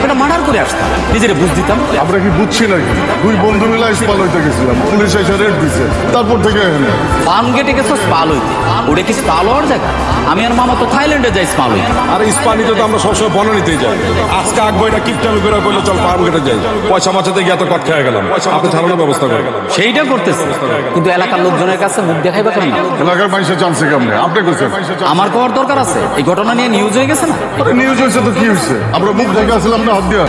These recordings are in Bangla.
এটা মার্ডার করে আসতাম, নিজের বুঝ দিতাম। আমরা কি বুঝছি নাকি? দুই বন্ধু মিলে স্পাল হইতে গেছিলাম, পুলিশ এসে রেড দিছে, তারপর থেকে এখানে ফার্ম গেটে গেছো স্পাল হইতে, ওটা কি স্পাল হওয়ার জায়গা? আমি আর মামা তো থাইল্যান্ডে যাই স্পাল হইতে। আর ইস্পানিতে তো আমরা সবসময় বনানীতেই যাই। আজকে আগ বইটা কিপটামি করে বললো চল ফার্ম গেটে যাই, পয়সা বাঁচাতে গিয়ে এত কট খেয়ে গেলাম, আপনি ছাড়ানোর ব্যবস্থা করেন। সেইটা করতেছে, কিন্তু এলাকার লোকজনের কাছে মুখ দেখাইবা কেন? এলাকার মানুষের জানছে কেমনে? আপনি কইছেন আমার করার দরকার আছে, এই ঘটনা নিয়ে নিউজ হয়ে গেছে না? নিউজ হয়েছে তো কি হয়েছে? আমরা মুখ দেখে আসলাম না হাত দিয়া।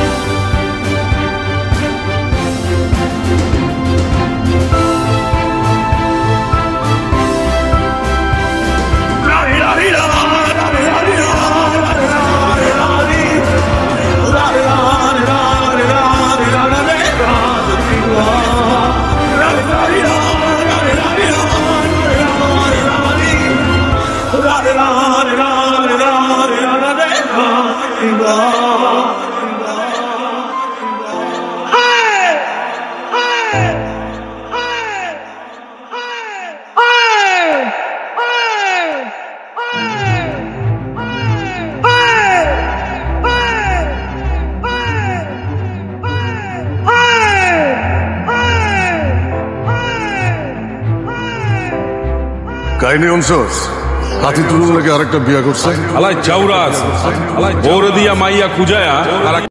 কাহিনী অংশস হাতি তুলুর লাগে আরেকটা বিয়া করছে। আলাই চাউরাস, আলাই বৌরে দিয়া মাইয়া খুঁজায়া আর